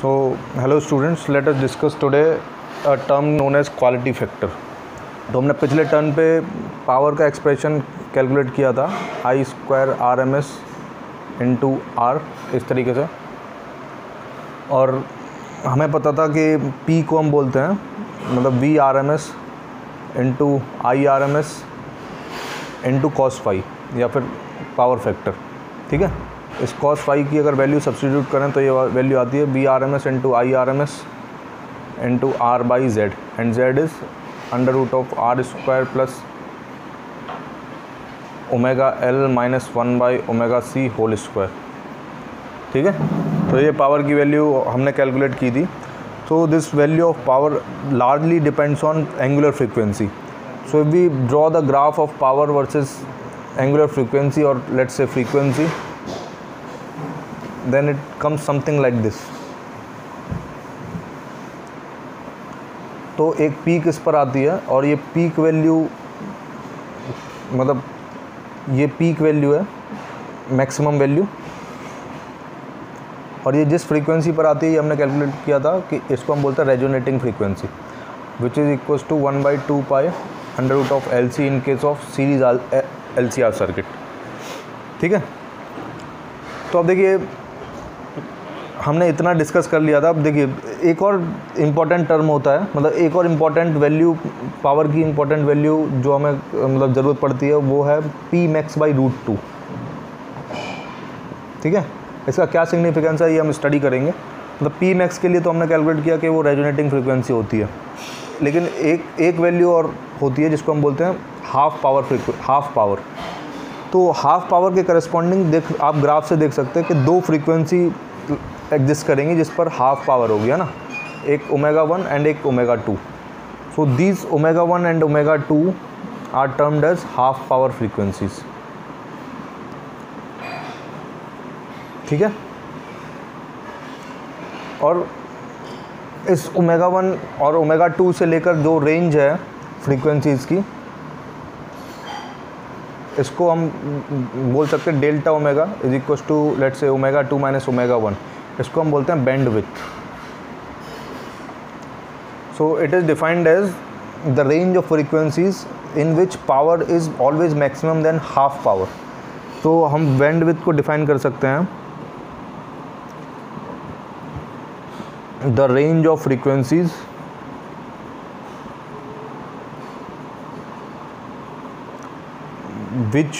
So, hello students, let us discuss today a term known as quality factor. तो हमने पिछले turn पे power का एक्सप्रेशन कैलकुलेट किया था I square R M S into R इस तरीके से, और हमें पता था कि P को हम बोलते हैं मतलब V R M S into I R M S into cos phi या फिर पावर फैक्टर। ठीक है, इस कॉस फाई की अगर वैल्यू सब्स्टिट्यूट करें तो ये वैल्यू आती है V R M S into I R M S into R by Z, and Z is under root of R square plus omega L minus 1 by omega C whole square. ठीक है, तो ये power की value हमने calculate की थी। तो this value of power largely depends on angular frequency. So we draw the graph of power versus angular frequency और let's say frequency, then it comes something like this। तो एक peak इस पर आती है और ये पीक वैल्यू मतलब ये पीक वैल्यू है, मैक्सिमम वैल्यू, और ये जिस फ्रीक्वेंसी पर आती है ये हमने कैलकुलेट किया था कि इसको हम बोलते हैं resonating frequency, which is equals to 1/2 pi under root of L C in case of series L C R circuit. ठीक है, तो अब देखिए हमने इतना डिस्कस कर लिया था। अब देखिए एक और इम्पॉर्टेंट टर्म होता है, मतलब एक और इम्पॉर्टेंट वैल्यू, पावर की इम्पॉर्टेंट वैल्यू जो हमें मतलब ज़रूरत पड़ती है वो है पी मैक्स बाई रूट 2। ठीक है, इसका क्या सिग्निफिकेंस है ये हम स्टडी करेंगे। मतलब पी मैक्स के लिए तो हमने कैलकुलेट किया कि वो रेजोनेटिंग फ्रीक्वेंसी होती है, लेकिन एक वैल्यू और होती है जिसको हम बोलते हैं हाफ पावर। तो हाफ पावर के करस्पॉन्डिंग आप ग्राफ से देख सकते हैं कि दो फ्रीक्वेंसी एग्जिस्ट करेंगी जिस पर हाफ पावर होगी, है ना, एक ओमेगा 1 एंड एक omega 2। So these omega 1 and omega 2 are termed as half power frequencies. ठीक है, और इस ओमेगा 1 और ओमेगा 2 से लेकर जो रेंज है फ्रीक्वेंसीज की, इसको हम बोल सकते हैं delta omega is equal to let's say omega 2 minus omega 1। इसको हम बोलते हैं bandwidth. So it is defined as the range of frequencies in which power is always maximum than half power. तो हम बैंड विड्थ को define कर सकते हैं the range of frequencies which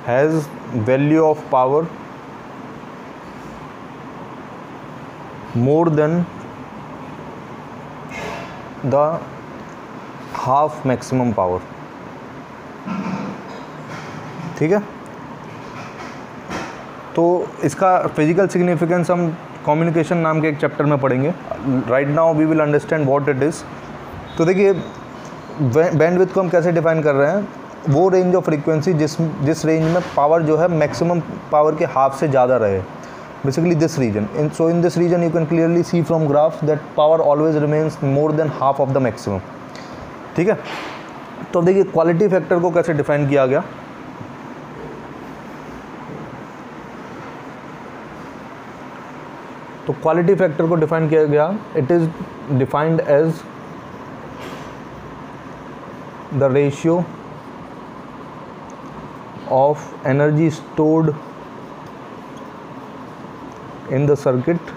has value of power more than the half maximum power। ठीक है, तो इसका फिजिकल सिग्निफिकेंस हम कम्युनिकेशन नाम के एक चैप्टर में पढ़ेंगे। Right now we will understand what it is. तो देखिए बैंडविड्थ को हम कैसे डिफाइन कर रहे हैं, वो रेंज ऑफ फ्रीक्वेंसी जिस रेंज में पावर जो है मैक्सिमम पावर के हाफ से ज़्यादा रहे, basically this region. So in this region you can clearly see from graph that power always remains more than half of the maximum. ठीक है, तो देखिए क्वालिटी फैक्टर को कैसे डिफाइन किया गया। तो क्वालिटी फैक्टर को डिफाइन किया गया, it is defined as the ratio of energy stored in the circuit,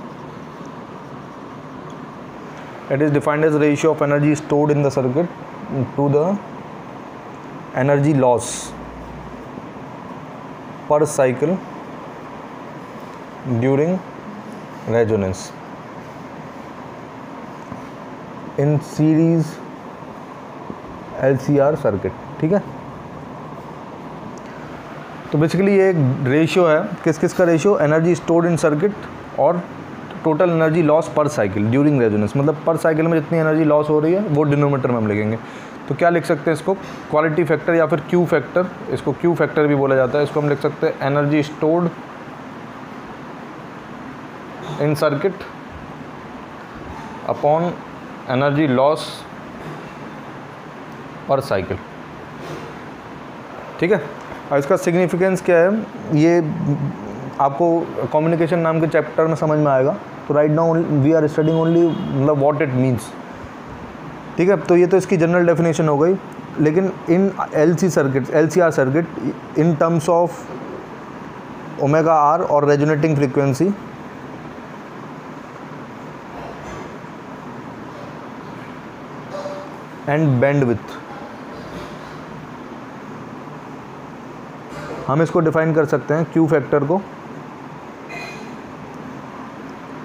it is defined as ratio of energy stored in the circuit to the energy loss per cycle during resonance in series LCR circuit. ठीक है, तो basically ये एक ratio है, किस का ratio, energy stored in circuit और total energy loss पर साइकिल ड्यूरिंग रेजोनेंस। मतलब पर साइकिल में जितनी एनर्जी लॉस हो रही है वो डिनोमीटर में हम लिखेंगे। तो क्या लिख सकते हैं इसको, क्वालिटी फैक्टर या फिर क्यू फैक्टर, इसको क्यू फैक्टर भी बोला जाता है। इसको हम लिख सकते हैं energy stored in circuit upon energy loss पर साइकिल। ठीक है, और इसका सिग्निफिकेंस क्या है, ये आपको कम्युनिकेशन नाम के चैप्टर में समझ में आएगा। तो right now we are studying only मतलब व्हाट इट मीन्स, ठीक है। तो ये तो इसकी जनरल डेफिनेशन हो गई। लेकिन in LCR circuit in terms of omega R और रेजोनेटिंग फ्रीक्वेंसी एंड बैंडविड्थ, हम इसको डिफाइन कर सकते हैं क्यू फैक्टर को।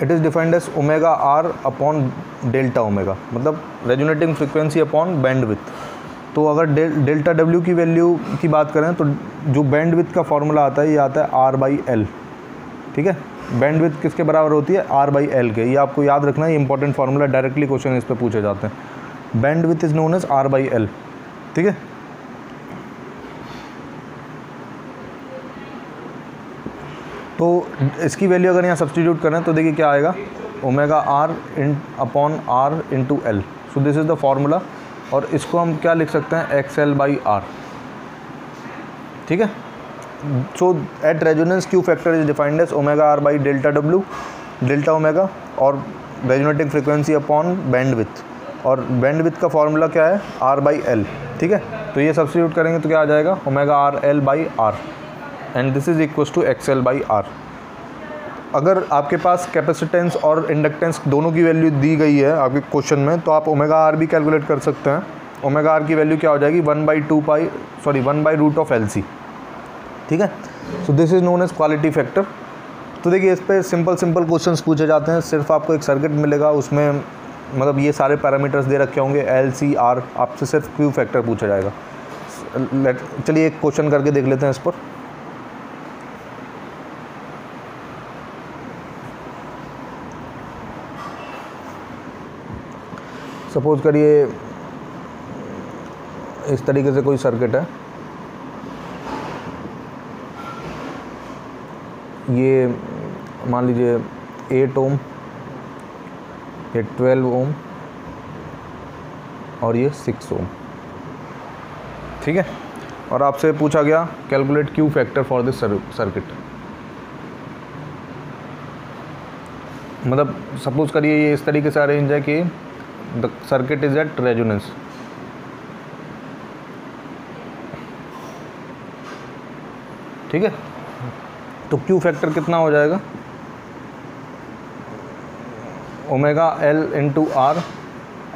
It is defined as omega R upon delta omega, मतलब रेजोनेटिंग फ्रीक्वेंसी अपॉन बैंडविड्थ। तो अगर डेल्टा डब्ल्यू की वैल्यू की बात करें तो जो बैंडविड्थ का फॉर्मूला आता है ये आता है R/L, ठीक है। बैंडविड्थ किसके बराबर होती है? R/L के। ये आपको याद रखना है, ये इंपॉर्टेंट फार्मूला, डायरेक्टली क्वेश्चन इस पे पूछे जाते हैं। Bandwidth is known as R/L, ठीक है। तो इसकी वैल्यू अगर यहाँ सब्सटीट्यूट करें तो देखिए क्या आएगा, omega R upon R into L. So this is the formula, और इसको हम क्या लिख सकते हैं? XL/R, ठीक है। So at resonance Q factor is defined as omega R by delta W, delta omega, और रेजोनेटिंग फ्रीक्वेंसी अपॉन बैंडविड्थ, और बैंडविड्थ का फॉर्मूला क्या है? R/L, ठीक है। तो ये सब्सटीट्यूट करेंगे तो क्या आ जाएगा? Omega RL/R, and this is equals to XL/R। अगर आपके पास कैपेसिटेंस और इंडक्टेंस दोनों की वैल्यू दी गई है आपके क्वेश्चन में, तो आप ओमेगा आर भी कैलकुलेट कर सकते हैं। ओमेगा आर की वैल्यू क्या हो जाएगी? 1/√LC, ठीक है। So this is known as quality factor. तो देखिए इस पर सिंपल क्वेश्चंस पूछे जाते हैं। सिर्फ आपको एक सर्किट मिलेगा, उसमें मतलब ये सारे पैरामीटर्स दे रखे होंगे, LCR, आपसे सिर्फ क्यू फैक्टर पूछा जाएगा। चलिए एक क्वेश्चन करके देख लेते हैं इस पर। सपोज करिए इस तरीके से कोई सर्किट है, ये मान लीजिए 8 ओम, ये 12 ओम, और ये 6 ओम, ठीक है। और आपसे पूछा गया calculate Q factor for this circuit. मतलब सपोज करिए ये इस तरीके से अरेंज है कि the circuit is at resonance, ठीक है। तो क्यू फैक्टर कितना हो जाएगा? Omega L into R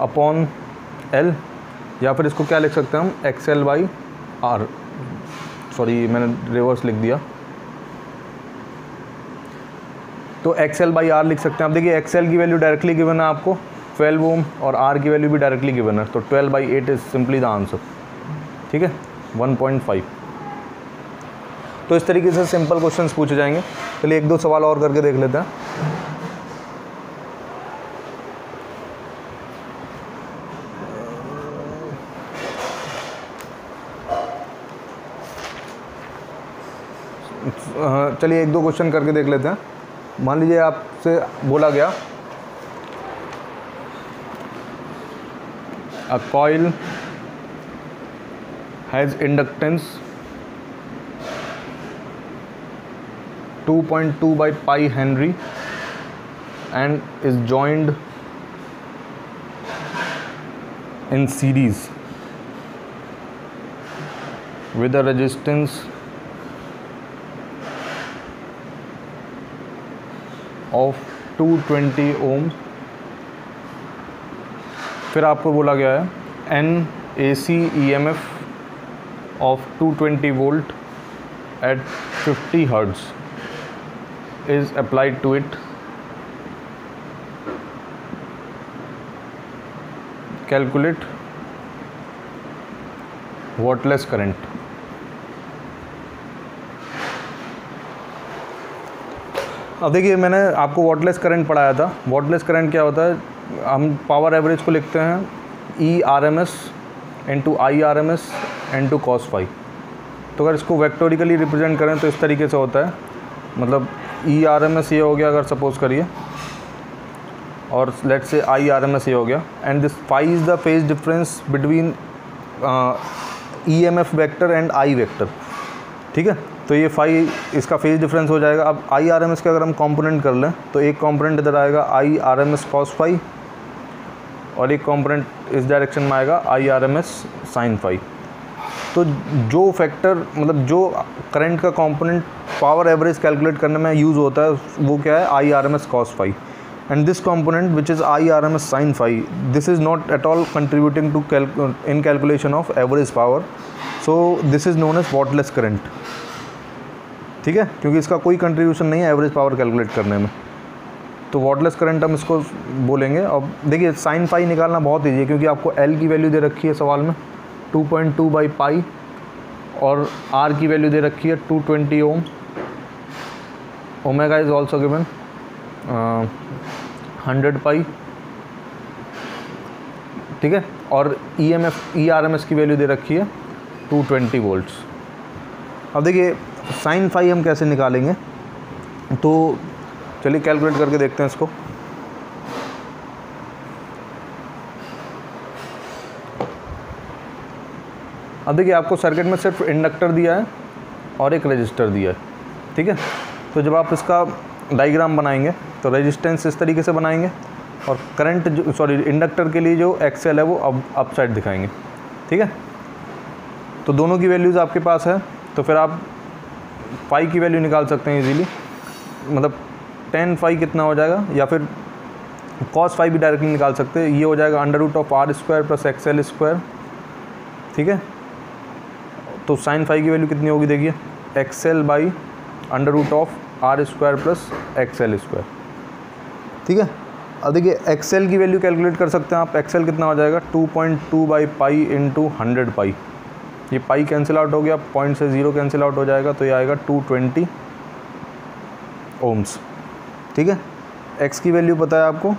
upon L, या फिर इसको क्या लिख सकते हैं हम? XL/R। सॉरी मैंने रिवर्स लिख दिया। तो XL/R लिख सकते हैं। अब देखिए XL की वैल्यू डायरेक्टली गिवन है आपको 12 ओम, और R की वैल्यू भी डायरेक्टली गिवन है, तो 12/8 इज सिंपली द आंसर, ठीक है, 1.5। तो इस तरीके से सिंपल क्वेश्चंस पूछे जाएंगे। चलिए एक दो सवाल और करके देख लेते हैं। चलिए एक दो क्वेश्चन करके देख लेते हैं। मान लीजिए आपसे बोला गया a coil has inductance 2.2 by pi Henry and is joined in series with a resistance of 220 ohm। फिर आपको बोला गया है N AC EMF of 220 volt at 50 hertz is applied to it। Calculate wattless current। अब देखिए मैंने आपको wattless current पढ़ाया था। वॉटलेस करंट क्या होता है? हम पावर एवरेज को लिखते हैं ERMS into IRMS into cos phi। तो अगर इसको वेक्टोरिकली रिप्रेजेंट करें तो इस तरीके से होता है, मतलब ERMS ये हो गया अगर सपोज करिए, और लेट्स से IRMS ये हो गया, and this phi is the phase difference between EMF vector and I vector, ठीक है। तो ये फाई इसका फेज डिफरेंस हो जाएगा। अब आई आर एम एस के अगर हम कंपोनेंट कर लें तो एक कंपोनेंट इधर आएगा I R M S cos phi और एक कंपोनेंट इस डायरेक्शन में आएगा I R M S sine phi. तो जो फैक्टर मतलब जो करंट का कंपोनेंट पावर एवरेज कैलकुलेट करने में यूज़ होता है वो क्या है, I R M S cos phi. And this component which is IRMS sin phi, this is not at all contributing to in calculation of average power, so this is known as wattless current। ठीक है, क्योंकि इसका कोई contribution नहीं है average power calculate करने में, तो वॉटलेस करंट हम इसको बोलेंगे। अब देखिए साइन फाई निकालना बहुत ईजी है क्योंकि आपको एल की वैल्यू दे रखी है सवाल में 2.2 बाई पाई और आर की वैल्यू दे रखी है 220 ओम। ओमेगा इज ऑल्सो गिवन 100 पाई, ठीक है, और ई आर एम एस की वैल्यू दे रखी है 220 वोल्ट्स। अब देखिए साइन फाई हम कैसे निकालेंगे, तो चलिए कैलकुलेट करके देखते हैं इसको। अब देखिए आपको सर्किट में सिर्फ इंडक्टर दिया है और एक रेजिस्टर दिया है, ठीक है। तो जब आप इसका डायग्राम बनाएंगे तो रेजिस्टेंस इस तरीके से बनाएंगे और करंट जो इंडक्टर के लिए जो एक्सेल है वो अप साइड दिखाएंगे, ठीक है। तो दोनों की वैल्यूज़ आपके पास है, तो फिर आप फाई की वैल्यू निकाल सकते हैं इजीली। मतलब 10 फाई कितना हो जाएगा, या फिर कॉस फाई भी डायरेक्टली निकाल सकते हैं। ये हो जाएगा under root of R square plus X L square, ठीक है। तो साइन फाई की वैल्यू कितनी होगी, देखिए X L by under root of R square plus X L square, ठीक है। अब देखिए एक्सएल की वैल्यू कैलकुलेट कर सकते हैं आप। एक्सएल कितना हो जाएगा 2.2 बाई पाई इंटू 100 पाई। ये पाई कैंसिल आउट हो गया, पॉइंट से 0 कैंसिल आउट हो जाएगा, तो ये आएगा 220 ओम्स, ठीक है। एक्स की वैल्यू पता है आपको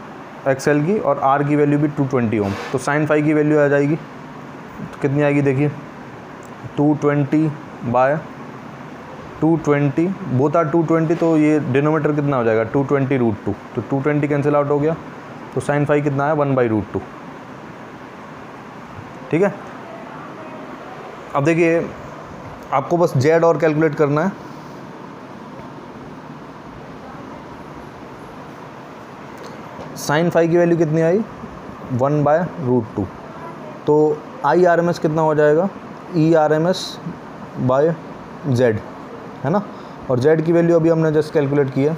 एक्सएल की, और आर की वैल्यू भी 220 ओम। तो साइन फाई की वैल्यू आ जाएगी, तो कितनी आएगी देखिए 220 बाय 220, बोथ आर 220, तो ये डिनोमीटर कितना हो जाएगा 220 रूट 2, तो 220 कैंसिल आउट हो गया, तो साइन फाई कितना है 1/√2, ठीक है। अब देखिए आपको बस जेड और कैलकुलेट करना है। साइन फाई की वैल्यू कितनी आई 1/√2, तो आई आर एम एस कितना हो जाएगा E R M S by Z, है ना। और जेड की वैल्यू अभी हमने जस्ट कैलकुलेट की है,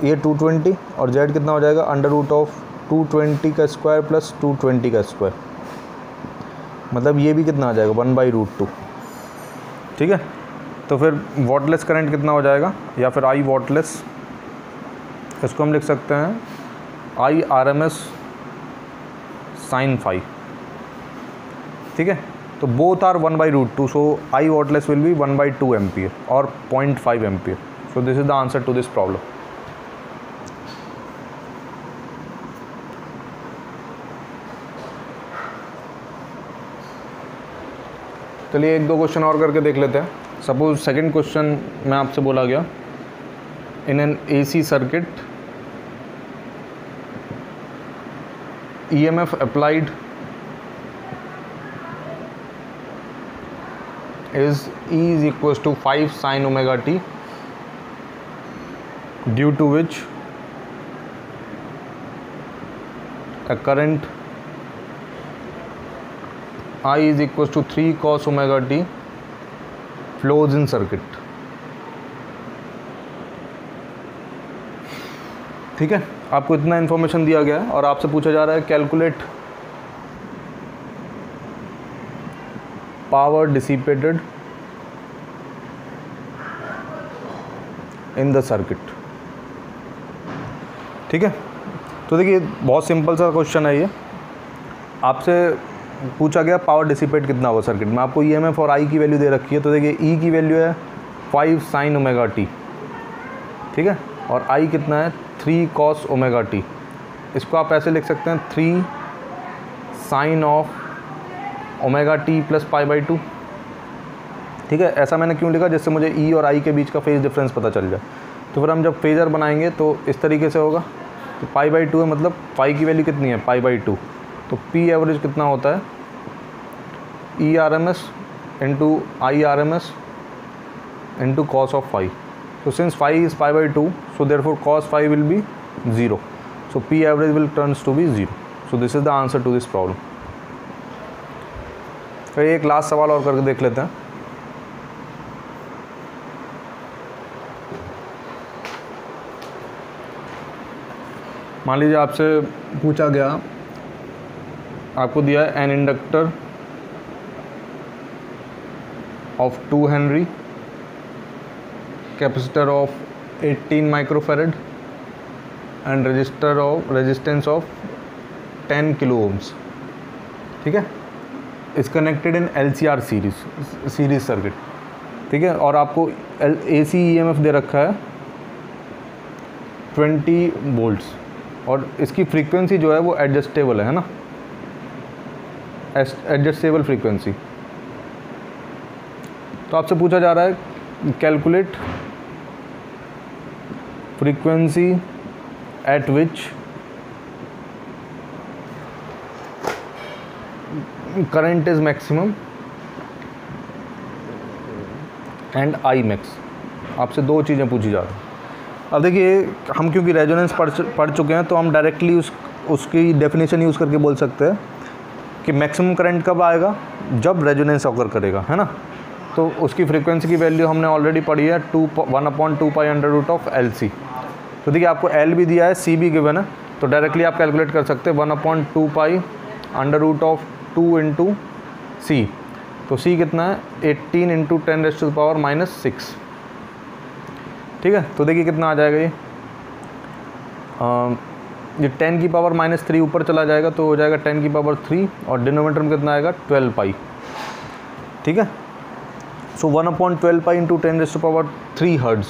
ये 220 और जेड कितना हो जाएगा अंडर रूट ऑफ 220 का स्क्वायर प्लस 220 का स्क्वायर, मतलब ये भी कितना आ जाएगा 1/√2, ठीक है। तो फिर वॉटलेस करंट कितना हो जाएगा, या फिर आई वॉटलेस, इसको हम लिख सकते हैं I R M S sine phi, ठीक है। तो both are 1/√2, so I wattless will be 1/2 ampere और 0.5 ampere. So this is the answer to this problem. चलिए एक दो क्वेश्चन और करके देख लेते हैं। सपोज सेकंड क्वेश्चन में आपसे बोला गया in an AC circuit EMF applied is E is equals to 5 sin omega t, due to which a current I is equals to 3 cos omega t flows in circuit, ठीक है। आपको इतना information दिया गया है और आपसे पूछा जा रहा है calculate power dissipated in the circuit, ठीक है। तो देखिए बहुत सिंपल सा क्वेश्चन है ये। आपसे पूछा गया पावर डिसिपेट कितना हुआ सर्किट में, आपको EMF और I की वैल्यू दे रखी है। तो देखिए E की वैल्यू है 5 sin ओमेगा t, ठीक है, और I कितना है 3 cos ओमेगा t। इसको आप ऐसे लिख सकते हैं 3 sin of omega t plus π/2, ठीक है। ऐसा मैंने क्यों लिखा, जिससे मुझे E और I के बीच का फेज डिफरेंस पता चल जाए। तो फिर हम जब फेजर बनाएंगे तो इस तरीके से होगा, तो π/2 है, मतलब फाई की वैल्यू कितनी है π/2, तो P एवरेज कितना होता है ERMS into IRMS into cos of phi. So since phi is pi by 2, so therefore cos phi will be 0. So P average will turns to be 0. So this is the answer to this problem. तो एक last सवाल और करके देख लेते हैं. मान लीजिए आपसे पूछा गया, आपको दिया है an inductor of 2 henry, capacitor of 18 microfarad and resistance of 10 kilo ohms. ठीक है, is connected in LCR series circuit. ठीक है, और आपको AC EMF दे रखा है 20 वोल्ट्स, और इसकी फ्रीक्वेंसी जो है वो एडजस्टेबल है ना, एडजस्टेबल फ्रीक्वेंसी. तो आपसे पूछा जा रहा है calculate frequency eight which current is maximum and I max. आपसे दो चीज़ें पूछी जा रही हैं. अब देखिए, हम क्योंकि रेजोनेंस पढ़ चुके हैं तो हम डायरेक्टली उसकी डेफिनेशन यूज़ करके बोल सकते हैं कि मैक्सिमम करंट कब आएगा, जब रेजोनेंस ऑकर करेगा, है ना. तो उसकी फ्रीक्वेंसी की वैल्यू हमने ऑलरेडी पढ़ी है 1/2 pi under root of LC. तो देखिए आपको L भी दिया है, C भी गिवन है, तो डायरेक्टली आप कैलकुलेट कर सकते हैं 1/2 pi under root of 2 into C. तो C कितना है 18 इंटू 10⁻⁻⁻6. ठीक है, तो देखिए कितना आ जाएगा ये 10 की पावर -3 ऊपर चला जाएगा तो हो जाएगा 10 की पावर 3, और डिनोमिनेटर में कितना आएगा 12 पाई. ठीक है, सो 1/12 पाई इंटू 10⁻3 हर्ट्ज़.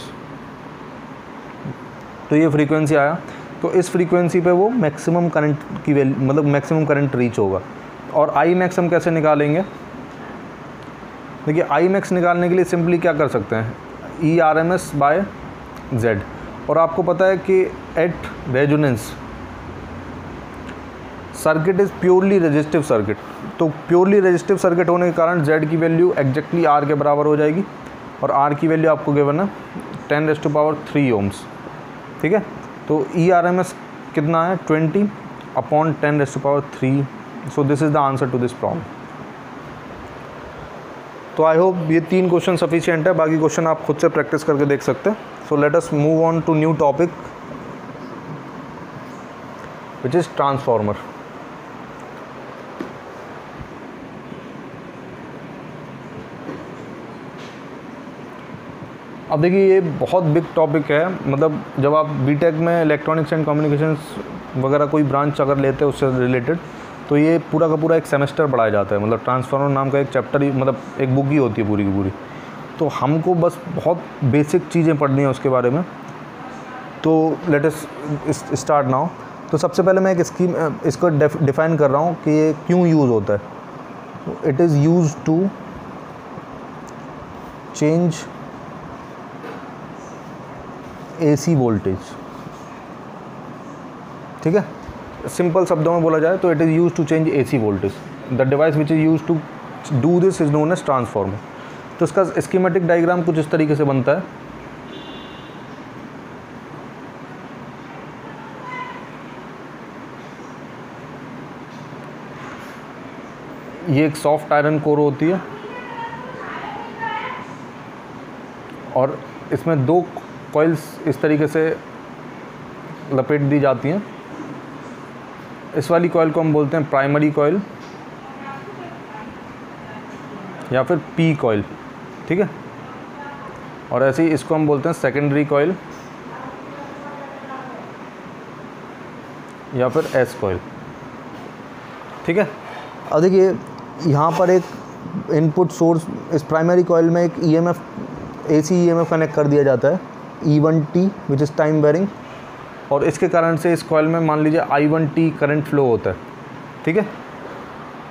तो ये फ्रीक्वेंसी आया. तो इस फ्रीक्वेंसी पे वो मैक्सिमम करंट की वैल्यू, मतलब मैक्सिमम करंट रीच होगा. और आई मैक्स हम कैसे निकालेंगे? देखिए आई मैक्स निकालने के लिए सिंपली क्या कर सकते हैं, ERMS बाय Z. और आपको पता है कि at resonance circuit is purely resistive circuit. तो प्योरली रेजिस्टिव सर्किट होने के कारण Z की वैल्यू एग्जैक्टली R के बराबर हो जाएगी, और R की वैल्यू आपको गिवन है 10⁻³ ओम्स. ठीक है, तो ERMS कितना है 20/10⁻³. So this is the answer to this problem. तो आई होप ये 3 क्वेश्चन सफिशिएंट है, बाकी क्वेश्चन आप खुद से प्रैक्टिस करके देख सकते हैं. So let us move on to new topic which is transformer. अब देखिए ये बहुत बिग टॉपिक है. मतलब जब आप बीटेक में इलेक्ट्रॉनिक्स एंड कम्युनिकेशंस वगैरह कोई ब्रांच अगर लेते हैं उससे रिलेटेड, तो ये पूरा का पूरा एक सेमेस्टर पढ़ाया जाता है. मतलब ट्रांसफार्मर नाम का एक चैप्टर ही, मतलब एक बुक ही होती है पूरी की पूरी. तो हमको बस बहुत बेसिक चीज़ें पढ़नी है उसके बारे में. तो लेट अस स्टार्ट नाउ. तो सबसे पहले मैं एक स्कीम इसको डिफ़ाइन कर रहा हूँ कि ये क्यों यूज़ होता है. तो it is used to change AC voltage. ठीक है, सिंपल शब्दों में बोला जाए तो it is used to change AC voltage. The device which is used to do this is known as transformer. तो इसका स्कीमेटिक डायग्राम कुछ इस तरीके से बनता है. ये एक सॉफ्ट आयरन कोर होती है, और इसमें 2 कॉइल्स इस तरीके से लपेट दी जाती हैं. इस वाली कॉइल को हम बोलते हैं प्राइमरी कॉइल या फिर P कॉइल. ठीक है, और ऐसे ही इसको हम बोलते हैं सेकेंडरी कॉइल या फिर S कॉइल. ठीक है, अब देखिए यहाँ पर एक इनपुट सोर्स, इस प्राइमरी कॉइल में एक EMF AC EMF कनेक्ट कर दिया जाता है E1T which is time varying, और इसके कारण से इस कॉइल में मान लीजिए I1T करंट फ्लो होता है. ठीक है,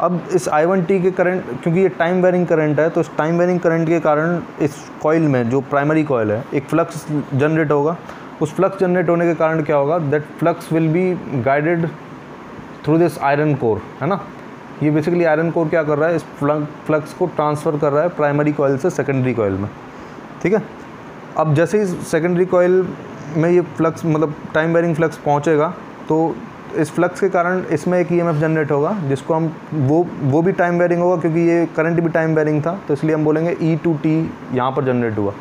अब इस I1T के करंट, क्योंकि ये टाइम वेरिंग करंट है, तो इस टाइम वेरिंग करंट के कारण इस कॉइल में, जो प्राइमरी कॉइल है, एक फ्लक्स जनरेट होगा. उस फ्लक्स जनरेट होने के कारण क्या होगा, that flux will be guided through this iron core, है ना. ये बेसिकली आयरन कोर क्या कर रहा है, इस फ्लक्स को ट्रांसफ़र कर रहा है प्राइमरी कॉइल से सेकेंडरी कॉइल में. ठीक है। अब जैसे ही सेकेंडरी कॉइल में ये फ्लक्स मतलब टाइम वेरिंग फ्लक्स पहुंचेगा तो इस फ्लक्स के कारण इसमें एक ईएमएफ जनरेट होगा जिसको हम वो भी टाइम वेरिंग होगा क्योंकि ये करंट भी टाइम वेरिंग था, तो इसलिए हम बोलेंगे E2t यहाँ पर जनरेट हुआ।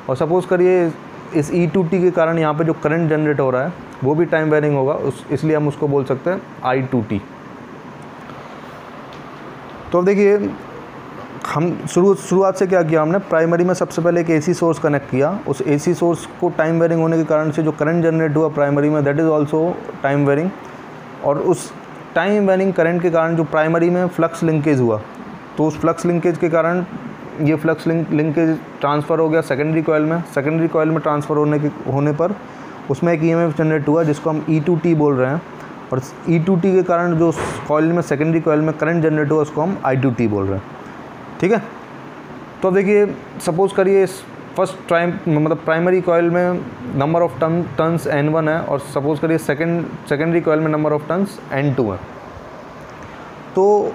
और सपोज़ करिए इस E2t के कारण यहाँ पे जो करंट जनरेट हो रहा है वो भी टाइम वेरिंग होगा, इसलिए हम उसको बोल सकते हैं I2t। तो अब देखिए हम शुरुआत से क्या किया, हमने प्राइमरी में सबसे पहले एक एसी सोर्स कनेक्ट किया। उस एसी सोर्स को टाइम वेरिंग होने के कारण से जो करंट जनरेट हुआ प्राइमरी में that is also time varying. और उस टाइम वेरिंग करंट के कारण जो प्राइमरी में फ्लक्स लिंकेज हुआ, तो उस फ्लक्स लिंकेज के कारण ये फ्लक्स लिंकेज ट्रांसफ़र हो गया सेकेंडरी कॉइल में। सेकेंडरी कॉइल में ट्रांसफ़र होने पर उसमें एक ईएमएफ जनरेट हुआ जिसको हम E2t बोल रहे हैं। और E2t के कारण जो कॉइल में सेकेंडरी कॉइल में करंट जनरेट हुआ उसको हम I2t बोल रहे हैं। ठीक है। तो अब देखिए सपोज़ करिए इस फर्स्ट मतलब प्राइमरी कॉइल में नंबर ऑफ टर्न्स N1 है और सपोज़ करिए सेकेंडरी कॉइल में नंबर ऑफ टर्न्स N2 है। तो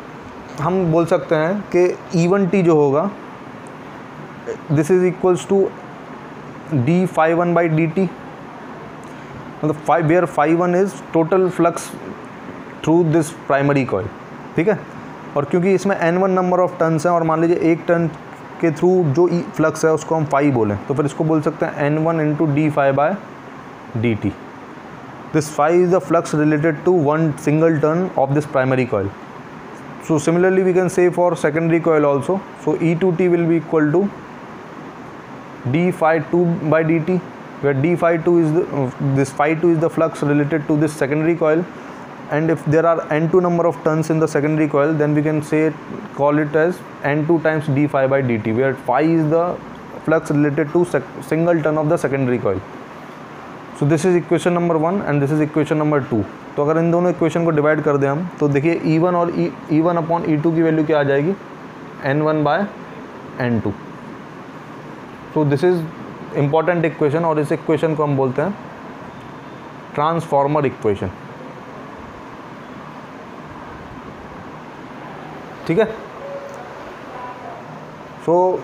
हम बोल सकते हैं कि E1t जो होगा this is equals to d∅1/dt, मतलब where ∅1 is total flux through this primary coil. ठीक है। और क्योंकि इसमें N1 नंबर ऑफ टर्न्स हैं और मान लीजिए एक टर्न के थ्रू जो फ्लक्स है उसको हम ∅ बोलें, तो फिर इसको बोल सकते हैं N1 × d∅/dt। This ∅ is the flux related to one single turn of this primary coil. So similarly we can say for secondary coil also. So E2t will be equal to d∅2/dt, where d∅2 is this ∅2 is the flux related to this secondary coil, and if there are N2 number of turns in the secondary coil, then we can call it as N2 times d∅/dt, where phi is the flux related to single turn of the secondary coil. So this is equation number 1 and this is equation number 2. तो अगर इन दोनों equation को divide कर दें हम, तो देखिए E1 और E1 अपॉन E2 की वैल्यू क्या आ जाएगी, N1/N2। तो दिस इज़ इम्पॉर्टेंट इक्वेशन और इस इक्वेशन को हम बोलते हैं ट्रांसफॉर्मर इक्वेशन। ठीक है। सो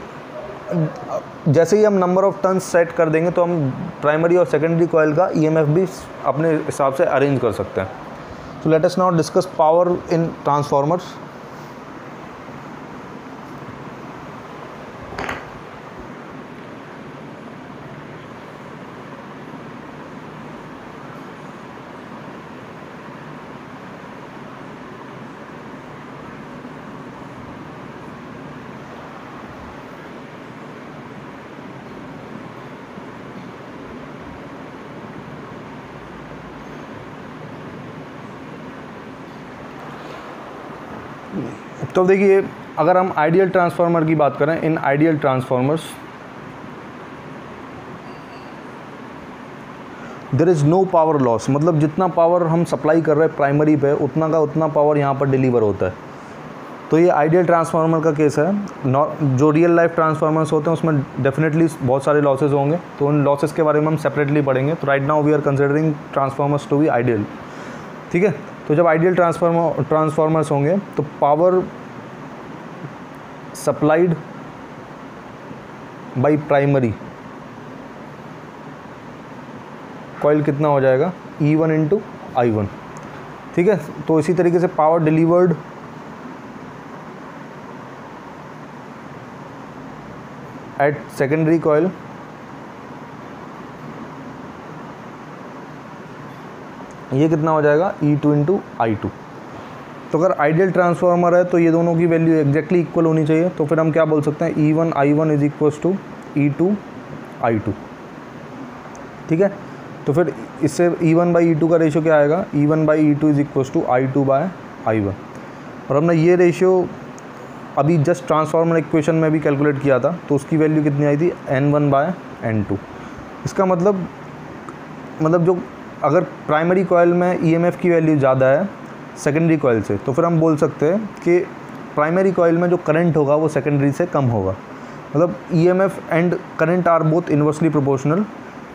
जैसे ही हम नंबर ऑफ टर्न्स सेट कर देंगे तो हम प्राइमरी और सेकेंडरी कॉइल का ईएमएफ भी अपने हिसाब से अरेंज कर सकते हैं। So let us now discuss power in transformers. तो देखिए अगर हम आइडियल ट्रांसफार्मर की बात करें, in ideal transformers there is no power loss, मतलब जितना पावर हम सप्लाई कर रहे हैं प्राइमरी पे उतना का उतना पावर यहाँ पर डिलीवर होता है। तो ये आइडियल ट्रांसफार्मर का केस है। जो रियल लाइफ ट्रांसफार्मर्स होते हैं उसमें डेफिनेटली बहुत सारे लॉसेज होंगे, तो उन लॉसेज के बारे में हम सेपरेटली पढ़ेंगे। तो right now we are considering transformers to be ideal. ठीक है। तो जब आइडियल ट्रांसफार्मर्स होंगे तो power supplied by primary coil कितना हो जाएगा, E1 × I1। ठीक है। तो इसी तरीके से power delivered eight secondary coil ये कितना हो जाएगा, E2 × I2। तो अगर आइडियल ट्रांसफार्मर है तो ये दोनों की वैल्यू एग्जैक्टली इक्वल होनी चाहिए। तो फिर हम क्या बोल सकते हैं, E1 I1 is equals to E2 I2। ठीक है। तो फिर इससे E1/E2 का रेशियो क्या आएगा, E1/E2 is equals to I2/I1। और हमने ये रेशियो अभी जस्ट ट्रांसफार्मर इक्वेशन में भी कैलकुलेट किया था, तो उसकी वैल्यू कितनी आई थी, N1/N2। इसका मतलब जो अगर प्राइमरी कॉइल में ईएमएफ की वैल्यू ज़्यादा है सेकेंडरी कॉइल से, तो फिर हम बोल सकते हैं कि प्राइमरी कॉइल में जो करंट होगा वो सेकेंडरी से कम होगा। मतलब EMF and current are both inversely proportional.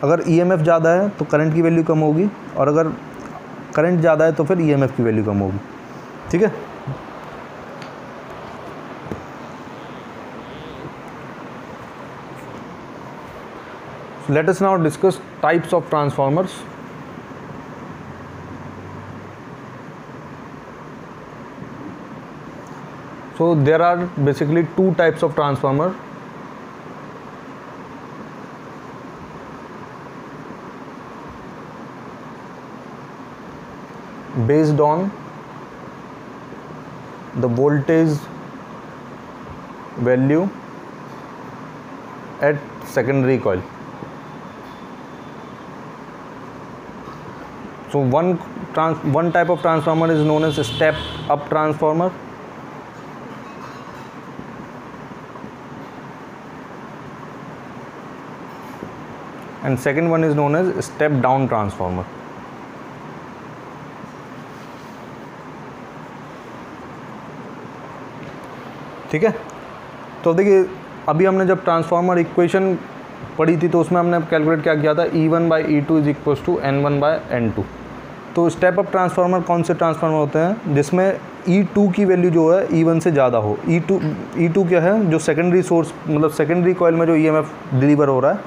अगर ईएमएफ ज़्यादा है तो करंट की वैल्यू कम होगी, और अगर करंट ज़्यादा है तो फिर ईएमएफ की वैल्यू कम होगी। ठीक है। let us now discuss types of transformers. So there are basically two types of transformer. Based on the voltage value at secondary coil. So one type of transformer is known as a step up transformer, and second one is known as step down transformer. ठीक है, तो देखिए अभी हमने जब transformer equation पढ़ी थी तो उसमें हमने कैलकुलेट क्या किया था, E1/E2 is equals to N1/N2। तो स्टेप अप ट्रांसफार्मर कौन से ट्रांसफार्मर होते हैं जिसमें E2 की वैल्यू जो है E1 से ज़्यादा हो। E2 क्या है, जो सेकेंडरी सोर्स मतलब सेकेंडरी कॉइल में जो EMF डिलीवर हो रहा है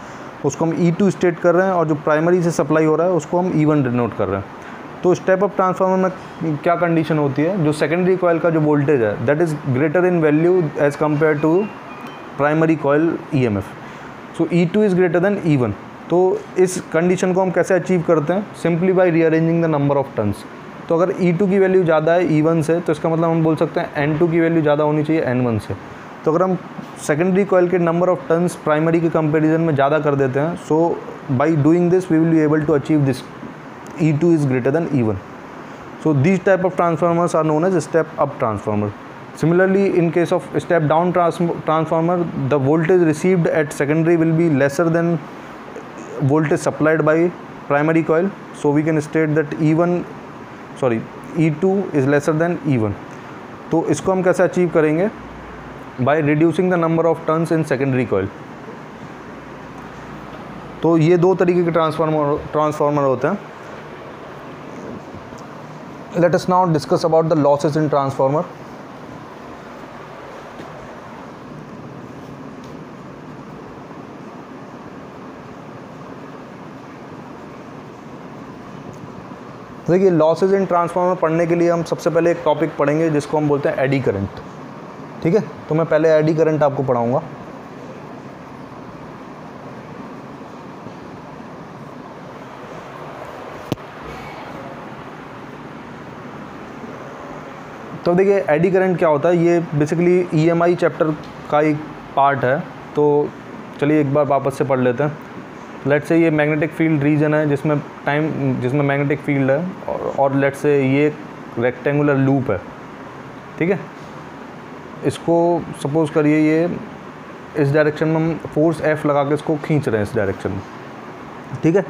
उसको हम E2 स्टेट कर रहे हैं, और जो प्राइमरी से सप्लाई हो रहा है उसको हम E1 डिनोट कर रहे हैं। तो स्टेप अप ट्रांसफार्मर में क्या कंडीशन होती है, जो सेकेंडरी कॉइल का जो वोल्टेज है that is greater in value as compare to primary coil EMF। So E2 is greater than E1। तो इस कंडीशन को हम कैसे अचीव करते हैं, simply by rearranging the number of turns. तो अगर E2 की वैल्यू ज़्यादा है E1 से तो इसका मतलब हम बोल सकते हैं N2 की वैल्यू ज़्यादा होनी चाहिए N1 से। तो अगर हम सेकेंडरी कॉइल के नंबर ऑफ टर्न्स प्राइमरी के कंपेरिजन में ज़्यादा कर देते हैं, so by doing this we will be able to achieve this E2 is greater than E1. So these type of transformers are known as step up transformer. Similarly, in case of step down transformer, the voltage received at secondary will be lesser than voltage supplied by primary coil. So we can state that E2 is lesser than E1. तो इसको हम कैसे achieve करेंगे, by reducing the number of turns in secondary coil. तो ये दो तरीके के ट्रांसफार्मर होते हैं। Let us now discuss about the losses in transformer. देखिए लॉसेज इन ट्रांसफार्मर पढ़ने के लिए हम सबसे पहले एक टॉपिक पढ़ेंगे जिसको हम बोलते हैं एडी करंट। ठीक है, तो मैं पहले एडी करंट आपको पढ़ाऊंगा। तो देखिए एडी करंट क्या होता है, ये बेसिकली EMI चैप्टर का एक पार्ट है। तो चलिए एक बार वापस से पढ़ लेते हैं। लेट्स से ये मैग्नेटिक फील्ड रीजन है जिसमें मैग्नेटिक फील्ड है, और लेट्स से ये रेक्टेंगुलर लूप है। ठीक है, इसको सपोज़ करिए ये इस डायरेक्शन में हम फोर्स F लगा के इसको खींच रहे हैं इस डायरेक्शन में। ठीक है,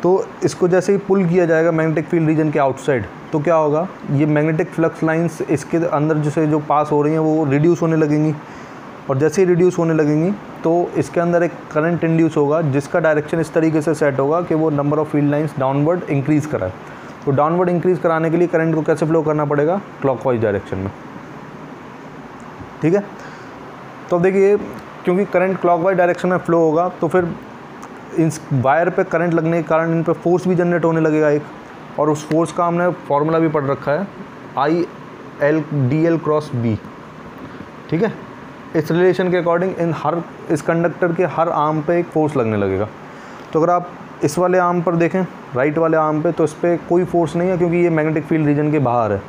तो इसको जैसे ही पुल किया जाएगा मैग्नेटिक फील्ड रीजन के आउटसाइड, तो क्या होगा, ये मैग्नेटिक फ्लक्स लाइंस इसके अंदर जो पास हो रही हैं वो रिड्यूस होने लगेंगी, और जैसे ही रिड्यूस होने लगेंगी तो इसके अंदर एक करंट इंड्यूस होगा जिसका डायरेक्शन इस तरीके से सेट होगा कि वो number of field lines downward increase कराए। तो डाउनवर्ड इंक्रीज़ कराने के लिए करंट को कैसे फ्लो करना पड़ेगा, क्लॉकवाइज डायरेक्शन में। ठीक है, तो देखिए क्योंकि करंट क्लॉकवाइज डायरेक्शन में फ्लो होगा तो फिर इस वायर पे करंट लगने के कारण इन पे फोर्स भी जनरेट होने लगेगा एक, और उस फोर्स का हमने फॉर्मूला भी पढ़ रखा है IL × B। ठीक है, इस रिलेशन के अकॉर्डिंग इस कंडक्टर के हर आर्म पे एक फोर्स लगने लगेगा। तो अगर आप इस वाले आर्म पर देखें, राइट वाले आर्म पे, तो इस पर कोई फोर्स नहीं है क्योंकि ये मैग्नेटिक फील्ड रीजन के बाहर है।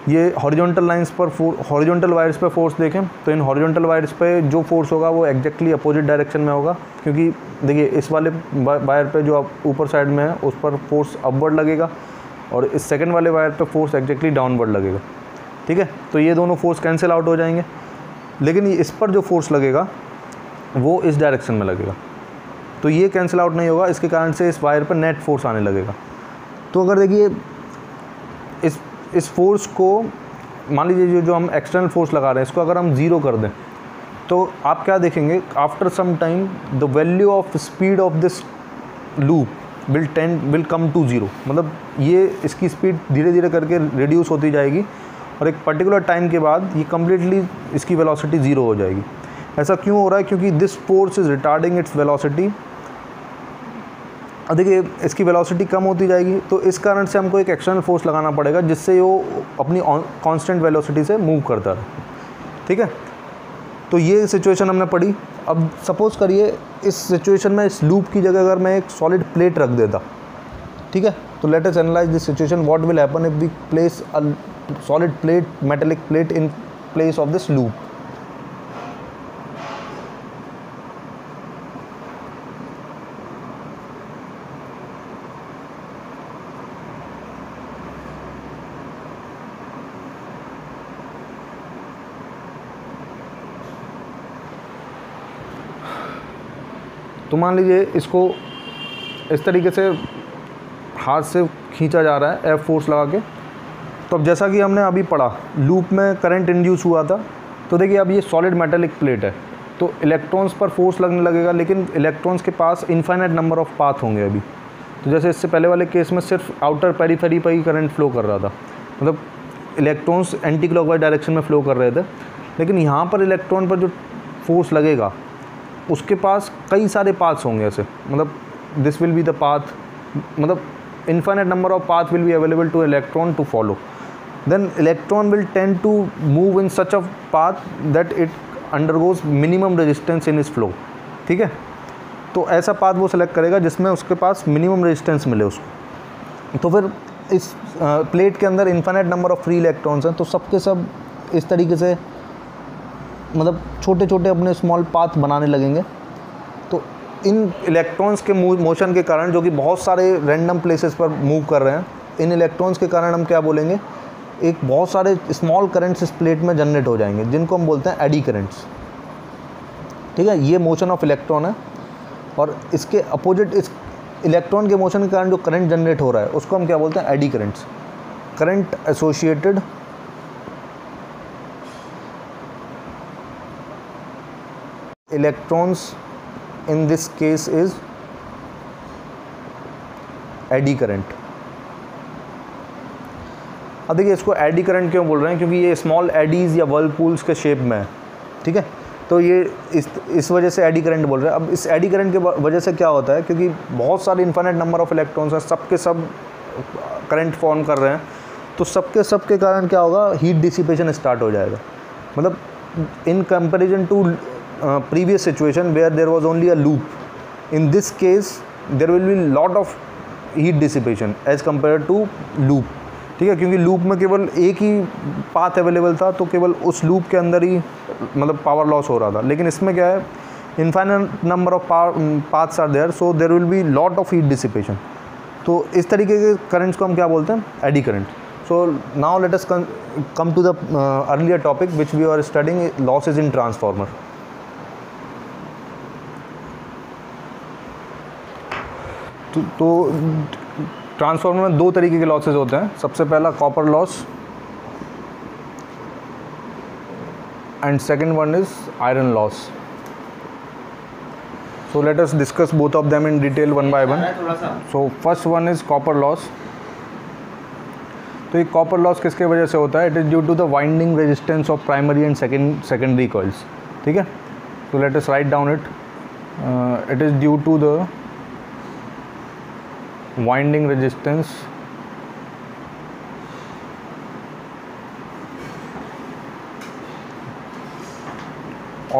ये हॉरिजॉन्टल लाइंस पर हॉरिजॉन्टल वायर्स पे फोर्स देखें तो इन हॉरिजॉन्टल वायर्स पे जो फोर्स होगा वो एग्जैक्टली अपोजिट डायरेक्शन में होगा, क्योंकि देखिए इस वाले वायर पे जो ऊपर साइड में है उस पर फोर्स अपवर्ड लगेगा, और इस सेकंड वाले वायर पे फोर्स एग्जैक्टली डाउनवर्ड लगेगा। ठीक है, तो ये दोनों फोर्स कैंसिल आउट हो जाएंगे, लेकिन इस पर जो फोर्स लगेगा वो इस डायरेक्शन में लगेगा, तो ये कैंसिल आउट नहीं होगा। इसके कारण से इस वायर पर नेट फोर्स आने लगेगा। तो अगर देखिए इस फोर्स को मान लीजिए जो हम एक्सटर्नल फोर्स लगा रहे हैं इसको अगर हम ज़ीरो कर दें तो आप क्या देखेंगे, after some time the value of speed of this loop will come to zero. मतलब ये इसकी स्पीड धीरे धीरे करके रिड्यूस होती जाएगी और एक पर्टिकुलर टाइम के बाद ये कम्प्लीटली इसकी वेलोसिटी ज़ीरो हो जाएगी। ऐसा क्यों हो रहा है? क्योंकि this force is retarding its velocity. देखिए इसकी वेलोसिटी कम होती जाएगी, तो इस कारण से हमको एक एक्सटर्नल फोर्स लगाना पड़ेगा जिससे वो अपनी कांस्टेंट वेलोसिटी से मूव करता रहे। ठीक है, तो ये सिचुएशन हमने पढ़ी। अब सपोज़ करिए इस सिचुएशन में इस लूप की जगह अगर मैं एक सॉलिड प्लेट रख देता, ठीक है, तो let us analyse this situation. What will happen if we place a solid plate, metallic plate in place of this loop? तो मान लीजिए इसको इस तरीके से हाथ से खींचा जा रहा है एफ फोर्स लगा के। तो अब जैसा कि हमने अभी पढ़ा, लूप में करंट इंड्यूस हुआ था, तो देखिए अब ये सॉलिड मेटेलिक प्लेट है, तो इलेक्ट्रॉन्स पर फोर्स लगने लगेगा, लेकिन इलेक्ट्रॉन्स के पास इनफाइनाइट नंबर ऑफ पाथ होंगे अभी। तो जैसे इससे पहले वाले केस में सिर्फ आउटर पेरीफेरी पर ही करंट फ्लो कर रहा था, मतलब इलेक्ट्रॉन्स एंटी क्लॉकवाइज डायरेक्शन में फ्लो कर रहे थे, लेकिन यहाँ पर इलेक्ट्रॉन पर जो फोर्स लगेगा उसके पास कई सारे पाथ्स होंगे ऐसे, मतलब this will be the path, मतलब infinite number of path will be available to electron to follow. Then electron will tend to move in such a path that it undergoes minimum resistance in its flow. ठीक है, तो ऐसा path वो select करेगा जिसमें उसके पास minimum resistance मिले उसको। तो फिर इस प्लेट के अंदर infinite number of free electrons हैं, तो सबके सब इस तरीके से मतलब छोटे छोटे अपने स्मॉल पाथ बनाने लगेंगे। तो इन इलेक्ट्रॉन्स के मोशन के कारण, जो कि बहुत सारे रैंडम प्लेसेस पर मूव कर रहे हैं, इन इलेक्ट्रॉन्स के कारण हम क्या बोलेंगे, एक बहुत सारे स्मॉल करंट्स इस प्लेट में जनरेट हो जाएंगे, जिनको हम बोलते हैं एडी करंट्स। ठीक है, ये मोशन ऑफ इलेक्ट्रॉन है, और इसके अपोजिट इस इलेक्ट्रॉन के मोशन के कारण जो करंट जनरेट हो रहा है उसको हम क्या बोलते हैं, eddy currents. Current associated electrons in this case is eddy current. अब देखिए इसको एडी करंट क्यों बोल रहे हैं, क्योंकि ये स्मॉल एडीज़ या वर्लपूल्स के शेप में है। ठीक है, तो ये इस वजह से एडी करंट बोल रहे हैं। अब इस एडी करंट की वजह से क्या होता है, क्योंकि बहुत सारे इनफाइनाइट नंबर ऑफ इलेक्ट्रॉन्स हैं, सबके सब करंट फॉर्म कर रहे हैं, तो सब के कारण क्या होगा, हीट डिसिपेशन स्टार्ट हो जाएगा। मतलब in comparison to previous situation where there was only a loop, in this case there will be lot of heat dissipation as compared to loop। ठीक है, क्योंकि लूप में केवल एक ही पाथ अवेलेबल था, तो केवल उस लूप के अंदर ही मतलब पावर लॉस हो रहा था, लेकिन इसमें क्या है, infinite number of paths are there, so there will be lot of heat dissipation. तो इस तरीके के करंट्स को हम क्या बोलते हैं, eddy current. So now let us come to the earlier topic which we are studying, losses in transformer. तो ट्रांसफार्मर में दो तरीके के लॉसेज होते हैं। सबसे पहला copper loss, and second one is iron loss. So let us discuss both of them in detail one by one. So first one is copper loss. तो ये कॉपर लॉस किसके वजह से होता है, it is due to the winding resistance of primary and secondary coils. ठीक है, तो let us write down it, it is due to the winding resistance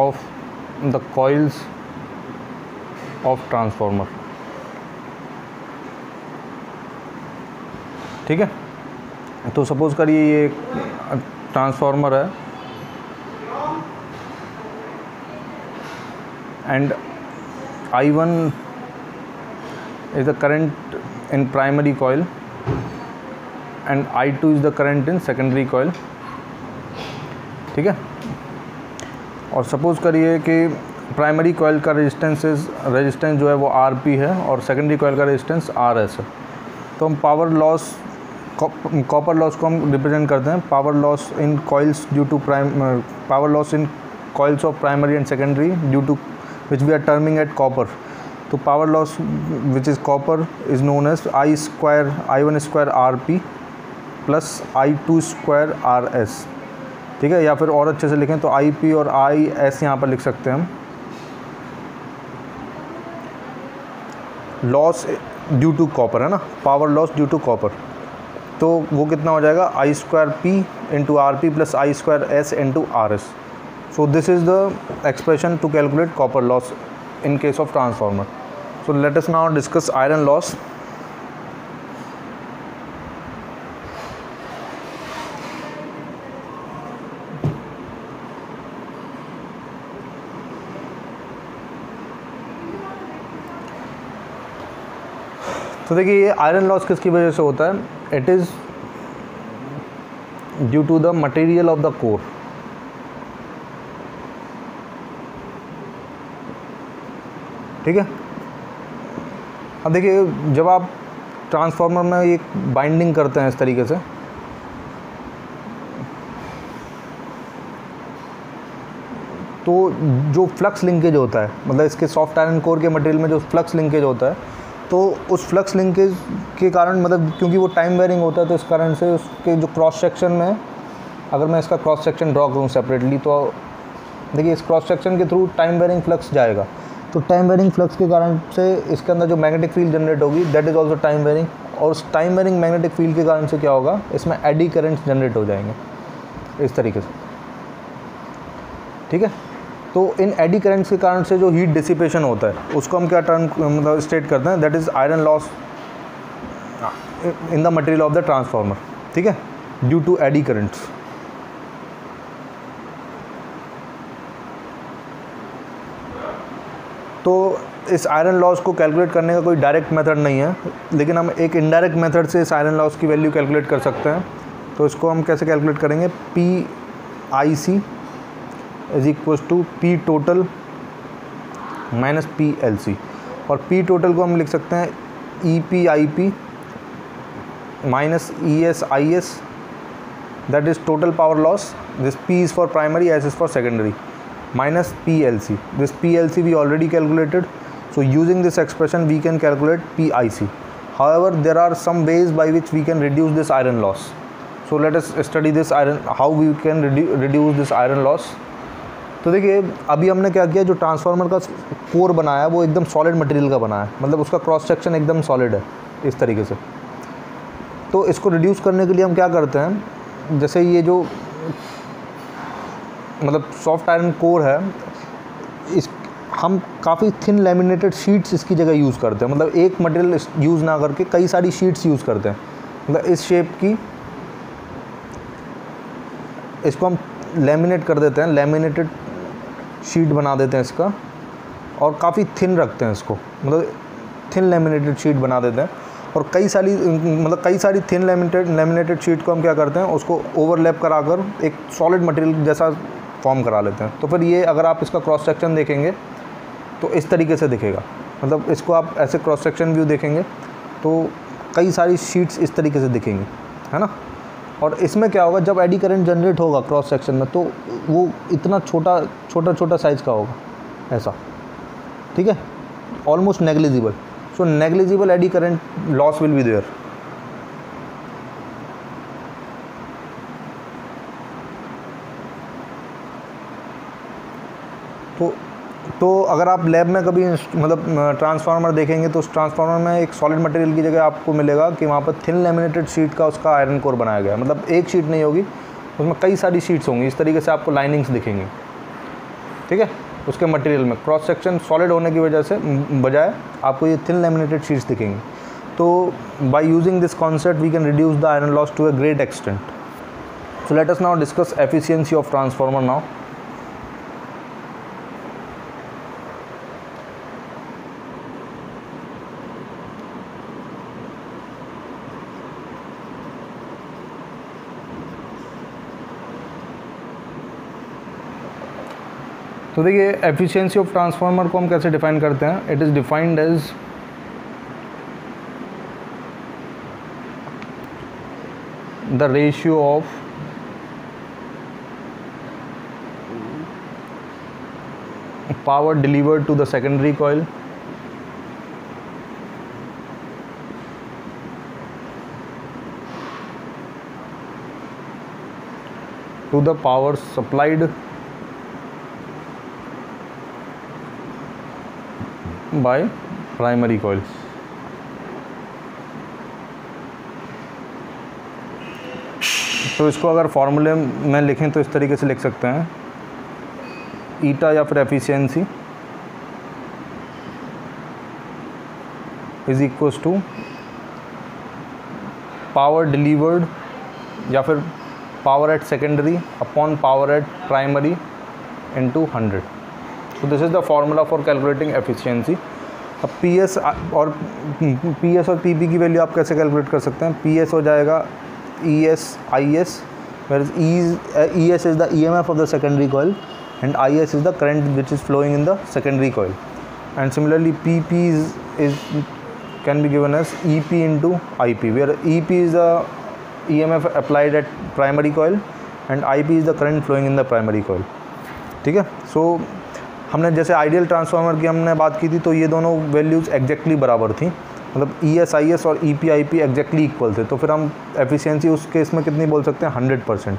of the coils of transformer। ठीक है, तो सपोज करिए ये ट्रांसफार्मर है and I1 is the current in primary coil and I2 is the current in secondary coil। ठीक है, और suppose करिए कि प्राइमरी कॉइल का रेजिस्टेंस जो है वो RP है और सेकेंडरी कॉइल का रेजिस्टेंस RS है। तो हम पावर लॉस, कॉपर लॉस को हम रिप्रेजेंट करते हैं power loss in coils due to power loss in coils of primary and secondary due to which we are terming at copper. तो power loss which is copper is known as I1 square RP plus I2 square RS। ठीक है, या फिर और अच्छे से लिखें तो आई पी और आई एस यहाँ पर लिख सकते हैं हम। लॉस ड्यू टू कॉपर है ना, power loss due to copper, तो वो कितना हो जाएगा, I square P into R P plus I square S into R S. So this is the expression to calculate copper loss in case of transformer. So let us now discuss iron loss. तो देखिए ये iron loss किसकी वजह से होता है, it is due to the material of the core. ठीक है, अब देखिए जब आप ट्रांसफार्मर में एक बाइंडिंग करते हैं इस तरीके से, तो जो फ्लक्स लिंकेज होता है, मतलब इसके सॉफ्ट आयरन कोर के मटेरियल में जो फ्लक्स लिंकेज होता है, तो उस फ्लक्स लिंकेज के कारण, मतलब क्योंकि वो टाइम वेरिंग होता है, तो इस कारण से उसके जो क्रॉस सेक्शन में, अगर मैं इसका क्रॉस सेक्शन ड्रॉ करूँ सेपरेटली, तो देखिए इस क्रॉस सेक्शन के थ्रू टाइम वेरिंग फ्लक्स जाएगा, तो टाइम वेरिंग फ्लक्स के कारण से इसके अंदर जो मैग्नेटिक फील्ड जनरेट होगी that is also time varying, और उस टाइम वेरिंग मैग्नेटिक फील्ड के कारण से क्या होगा, इसमें एडी करंट्स जनरेट हो जाएंगे इस तरीके से। ठीक है, तो इन एडी करंट्स के कारण से जो हीट डिसिपेशन होता है उसको हम क्या टर्म मतलब स्टेट करते हैं, that is iron loss in the material of the transformer. ठीक है, ड्यू टू एडी करंट्स। तो इस आयरन लॉस को कैलकुलेट करने का कोई डायरेक्ट मेथड नहीं है, लेकिन हम एक इनडायरेक्ट मेथड से इस आयरन लॉस की वैल्यू कैलकुलेट कर सकते हैं। तो इसको हम कैसे कैलकुलेट करेंगे, P I C is equal to P total minus P L C, और पी टोटल को हम लिख सकते हैं E P I P minus E S I S, that is total power loss, this P is for primary, S is for secondary, minus PLC. This PLC we already calculated, so using this expression we can calculate PIC. However, there are some ways by which we can reduce this iron loss. So let us study this iron, how we can reduce this iron loss. तो देखिए अभी हमने क्या किया, जो transformer का core बनाया वो एकदम सॉलिड मटेरियल का बना है, मतलब उसका क्रॉस सेक्शन एकदम सॉलिड है इस तरीके से। तो इसको रिड्यूस करने के लिए हम क्या करते हैं, जैसे ये जो मतलब सॉफ्ट आयरन कोर है, इस हम काफ़ी थिन लैमिनेटेड शीट्स इसकी जगह यूज़ करते हैं, मतलब एक मटेरियल यूज़ ना करके कई सारी शीट्स यूज़ करते हैं, मतलब इस शेप की, इसको हम लैमिनेट कर देते हैं, लैमिनेटेड शीट बना देते हैं इसका, और काफ़ी थिन रखते हैं इसको, मतलब थिन लैमिनेटेड शीट बना देते हैं, और कई सारी थिन लैमिनेटेड शीट को हम क्या करते हैं, उसको ओवरलैप कराकर एक सॉलिड मटेरियल जैसा फॉर्म करा लेते हैं। तो फिर ये अगर आप इसका क्रॉस सेक्शन देखेंगे तो इस तरीके से दिखेगा, मतलब इसको आप ऐसे क्रॉस सेक्शन व्यू देखेंगे तो कई सारी शीट्स इस तरीके से दिखेंगी, है ना। और इसमें क्या होगा, जब एडी करंट जनरेट होगा क्रॉस सेक्शन में, तो वो इतना छोटा साइज़ का होगा ऐसा, ठीक है, almost negligible. So negligible eddy current loss will be there. तो अगर आप लैब में कभी मतलब ट्रांसफार्मर देखेंगे तो उस ट्रांसफार्मर में एक सॉलिड मटेरियल की जगह आपको मिलेगा कि वहाँ पर थिन लैमिनेटेड शीट का उसका आयरन कोर बनाया गया है, मतलब एक शीट नहीं होगी, उसमें कई सारी शीट्स होंगी, इस तरीके से आपको लाइनिंग्स दिखेंगी। ठीक है, उसके मटेरियल में क्रॉस सेक्शन सॉलिड होने की वजह से बजाय आपको ये थिन लैमिनेटेड शीट्स दिखेंगी। तो by using this concept we can reduce the iron loss to a great extent. So let us now discuss efficiency of transformer now. तो देखिए एफिशिएंसी ऑफ ट्रांसफार्मर को हम कैसे डिफाइन करते हैं, it is defined as the ratio of power delivered to the secondary coil to the power supplied by primary coil. तो इसको अगर फॉर्मूले में लिखें तो इस तरीके से लिख सकते हैं, ईटा या फिर efficiency is equals to power delivered या फिर power at secondary upon power at primary into 100। तो this is the formula for calculating efficiency. अब पी एस और पी बी की वैल्यू आप कैसे कैलकुलेट कर सकते हैं? पी एस हो जाएगा ई S I S, whereas E S is the EMF of the secondary coil and I S is the current which is flowing in the secondary coil. And similarly PP can be given as EP into IP, where EP is the EMF applied at primary coil and IP is the current flowing in the primary coil। ठीक है। सो हमने जैसे ideal transformer की हमने बात की थी तो ये दोनों वैल्यूज़ एग्जैक्टली बराबर थी, मतलब ES और EP IP एग्जैक्टली इक्वल थे। तो फिर हम एफिशिएंसी उस केस में कितनी बोल सकते हैं? 100%।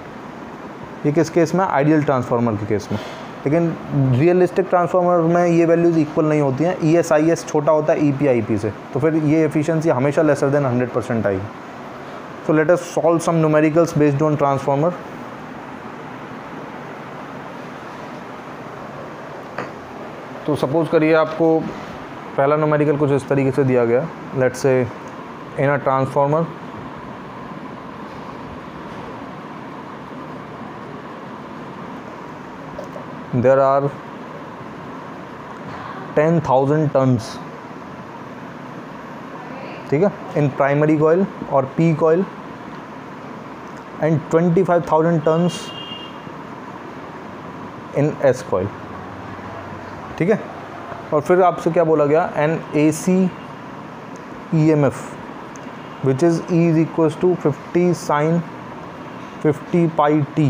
ये किस केस में? आइडियल ट्रांसफार्मर के केस में। लेकिन रियलिस्टिक ट्रांसफार्मर में ये वैल्यूज़ इक्वल नहीं होती हैं, ES छोटा होता है EP IP से, तो फिर ये एफिशिएंसी हमेशा लेसर देन 100% आएगी। So let us solve some numericals based on transformer. तो सपोज करिए आपको पहला न्यूमेरिकल कुछ इस तरीके से दिया गया, let's say in a transformer there are 10,000 turns, ठीक है, इन प्राइमरी कॉइल और P coil and 25,000 turns in S coil. ठीक है। और फिर आपसे क्या बोला गया? An AC EMF which is E is equals to 50 sin 50 pi t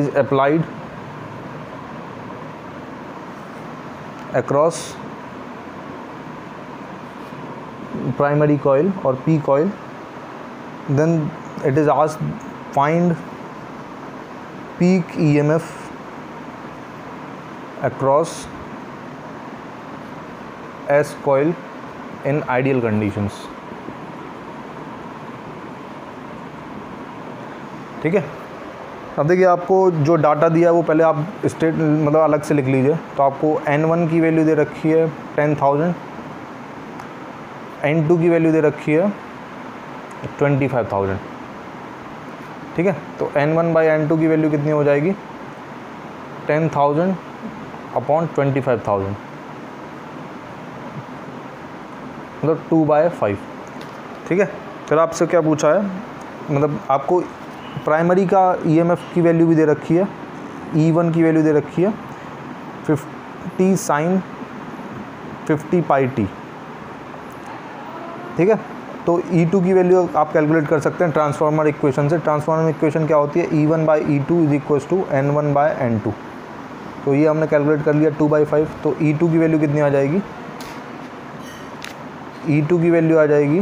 is applied across primary coil or P coil. Then it is asked find peak EMF across S coil in ideal conditions। ठीक है। अब देखिए आपको जो data दिया है वो पहले आप स्टेट मतलब अलग से लिख लीजिए। तो आपको N1 की वैल्यू दे रखी है 10,000, N2 की वैल्यू दे रखी है 25,000। ठीक है। तो N1 बाई N2 की वैल्यू कितनी हो जाएगी? 10,000 अपॉन 25,000, मतलब 2/5। ठीक है। फिर आपसे क्या पूछा है, मतलब आपको प्राइमरी का EMF की वैल्यू भी दे रखी है, E1 की वैल्यू दे रखी है 50 sin 50 pi t। ठीक है। तो E2 की वैल्यू आप कैलकुलेट कर सकते हैं ट्रांसफार्मर इक्वेशन से। ट्रांसफार्मर इक्वेशन क्या होती है? E1 by E2 is equals to N1 by N2। तो ये हमने कैलकुलेट कर लिया 2/5। तो E2 की वैल्यू कितनी आ जाएगी? E2 की वैल्यू आ जाएगी